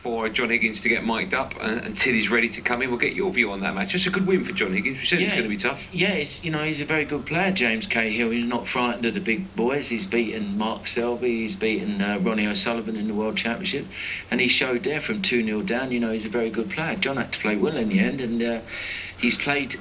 for John Higgins to get mic'd up until he's ready to come in. We'll get your view on that match. It's a good win for John Higgins. We said it's going to be tough. Yeah, he's a very good player, James Cahill. He's not frightened of the big boys. He's beaten Mark Selby, he's beaten Ronnie O'Sullivan in the World Championship, and he showed there from 2-0 down. He's a very good player. John had to play well in the end, and he's played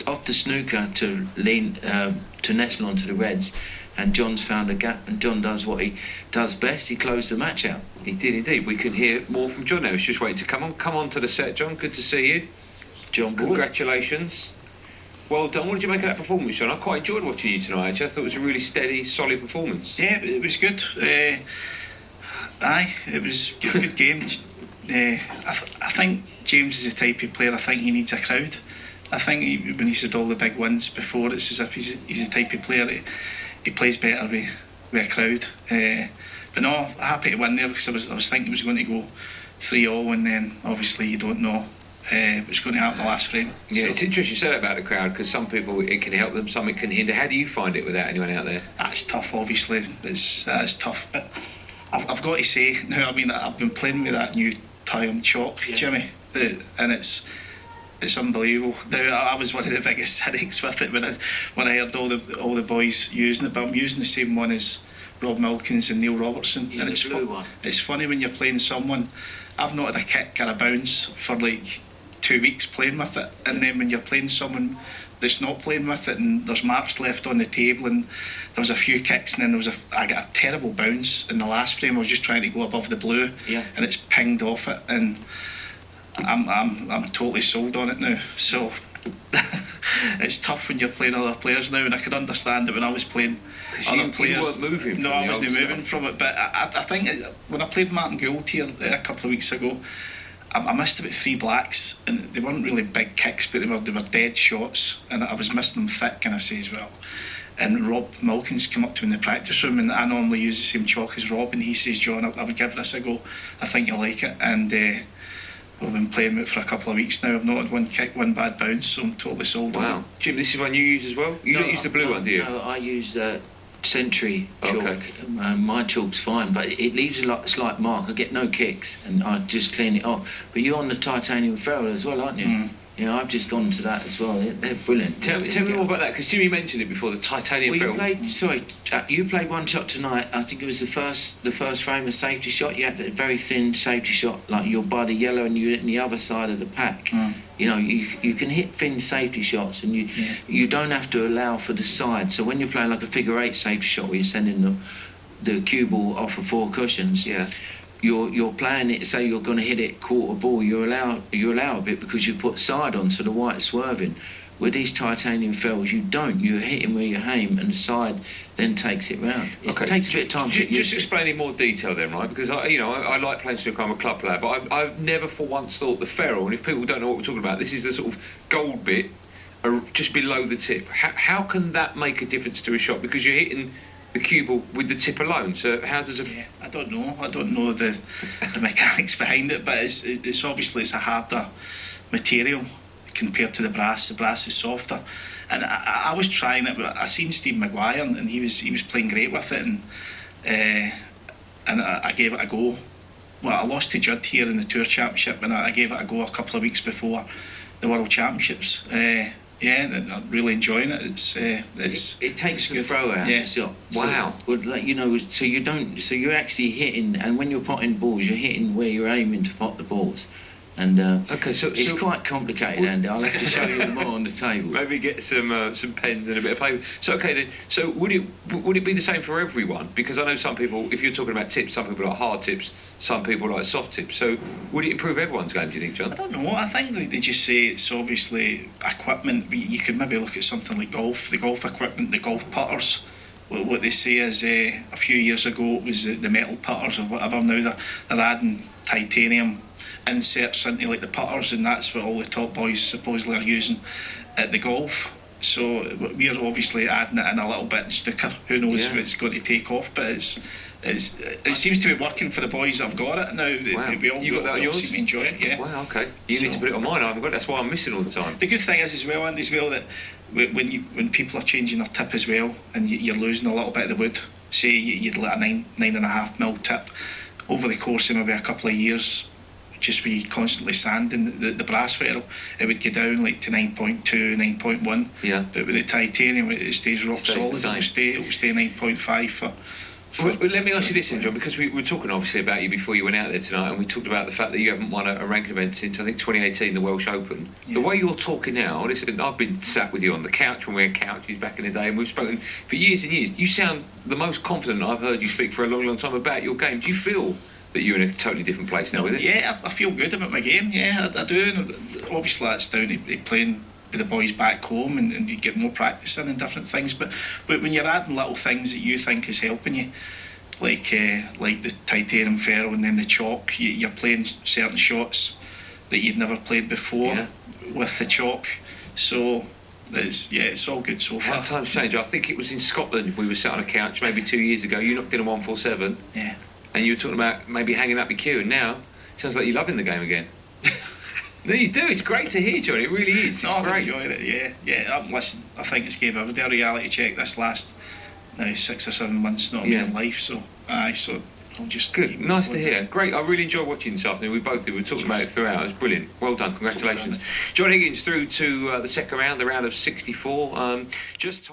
off the snooker to lean to nestle onto the Reds. And John's found a gap, and John does what he does best. He closed the match out. He did indeed. We can hear more from John now. He's just waiting to come on. Come on to the set, John. Good to see you. John, congratulations. Well done. What did you make of that performance, John? I quite enjoyed watching you tonight, actually. I thought it was a really steady, solid performance. Yeah, it was good. It was a good game. I think James is the type of player, I think he needs a crowd. I think when he's had all the big wins before, it's as if he's the type of player that he plays better with a crowd. But no, happy to win there, because I was thinking it was going to go 3-0, and then obviously you don't know what's going to happen in the last frame. Yeah, so it's interesting you said about the crowd, because some people it can help them, some it can hinder. How do you find it without anyone out there? That's tough, obviously. It's tough, but I've got to say now, I mean, I've been playing with that new Time Chalk, Jimmy, and it's unbelievable. Now, I was one of the biggest cynics with it when I heard all the boys using it, but I'm using the same one as Rob Milkins and Neil Robertson, and it's funny when you're playing someone. I've not had a kick or a bounce for like 2 weeks playing with it, and then when you're playing someone that's not playing with it, and there's marks left on the table, and there was a few kicks, and then I got a terrible bounce in the last frame. I was just trying to go above the blue, and it's pinged off it, and I'm totally sold on it now. So it's tough when you're playing other players now, and I can understand it when I was playing other players. You weren't moving. No, I wasn't moving from it. But I think when I played Martin Gould here a couple of weeks ago, I missed about 3 blacks, and they weren't really big kicks, but they were dead shots, and I was missing them thick, can I say, as well. And Rob Milkins came up to me in the practice room, and I normally use the same chalk as Rob, and he says, John, I would give this a go. I think you'll like it. And we've been playing with it for a couple of weeks now. I've not had one kick, one bad bounce, so I'm totally sold on it. Wow. Jim, this is one you use as well? You don't use the blue one, do you? No, I use Century chalk. Okay. My chalk's fine, but it leaves a slight mark. I get no kicks, and I just clean it off. But you're on the titanium ferrule as well, aren't you? I've just gone to that as well. They're brilliant. Tell me more about that, because Jimmy mentioned it before, the titanium ferrule. You played one shot tonight. I think it was the first frame of safety shot. You had a very thin safety shot, like you're by the yellow and you're in the other side of the pack. You can hit thin safety shots, and you don't have to allow for the side. So when you're playing like a figure 8 safety shot where you're sending the cue ball off of 4 cushions, you're playing it, say you're going to hit it quarter ball, you allow a bit because you put side on, so the white's swerving. With these titanium ferrules, you don't. You're hitting where you aim, and the side then takes it round. It takes a bit of time to get used to. Just explain in more detail then, right? Because I like playing snooker. I'm a club player, but I've never for once thought the ferrule. And if people don't know what we're talking about, this is the sort of gold bit just below the tip. How can that make a difference to a shot? Because you're hitting the cue ball with the tip alone. So how does I don't know the mechanics behind it, but it's obviously it's a harder material compared to the brass. The brass is softer, and I was trying it. I seen Steve Maguire, and he was playing great with it, and I gave it a go. Well, I lost to Judd here in the Tour Championship, and I gave it a go a couple of weeks before the World Championships. I'm really enjoying it. It takes the throw out. Yeah. So, wow. So you're actually hitting, and when you're potting balls, you're hitting where you're aiming to pot the balls. And it's quite complicated, Andy. I'll have to show you more on the table. Maybe get some pens and a bit of paper. So then. So would it be the same for everyone? Because I know some people, if you're talking about tips, some people like hard tips, some people like soft tips. So would it improve everyone's game? Do you think, John? I don't know. I think they just say it's obviously equipment. You could maybe look at something like golf, the golf equipment, the golf putters. What they say is a few years ago it was the metal putters or whatever. Now they're adding titanium inserts into like the putters, and that's what all the top boys supposedly are using at the golf. So we're obviously adding it in a little bit in snooker. Who knows if it's going to take off, but it seems to be working for the boys that have got it now. Wow. We all seem to enjoy it. Yeah. Wow. Okay. You need to put it on mine. I haven't got it. That's why I'm missing all the time. The good thing is as well, Andy, that when people are changing their tip as well, and you're losing a little bit of the wood. Say you'd let a 9.5 mil tip over the course of maybe a couple of years. just be constantly sanding the brass ferrule, it would go down like to 9.2, 9.1. Yeah. But with the titanium, it stays rock Stays the solid. same. It will stay 9.5 for. Well, let me ask you this then, John, because we were talking obviously about you before you went out there tonight, and we talked about the fact that you haven't won a ranking event since, I think, 2018, the Welsh Open. Yeah. The way you're talking now, listen, I've been sat with you on the couch when we had couches back in the day, and we've spoken for years and years. You sound the most confident I've heard you speak for a long, long time about your game. Do you feel that you're in a totally different place now with it? Yeah, I feel good about my game. Yeah, I do. And obviously, that's down to playing with the boys back home, and you get more practice in and different things. But when you're adding little things that you think is helping you, like the titanium ferrule and then the chalk, you're playing certain shots that you'd never played before with the chalk. So it's all good so far. How times change. I think it was in Scotland we were sat on a couch maybe 2 years ago. You knocked in a 147. Yeah. And you were talking about maybe hanging up your cue, and now it sounds like you're loving the game again. No, you do. It's great to hear, John. It really is. It's No, I'm great. enjoying it. Yeah. Listen, I think it's gave everybody a reality check this last 6 or 7 months, not in life. So I'll just Good. keep Nice to going. hear. Great. I really enjoyed watching this afternoon. We both did. We were talking about it throughout. It was brilliant. Well done. Congratulations. John Higgins through to the second round, the round of 64. Just time.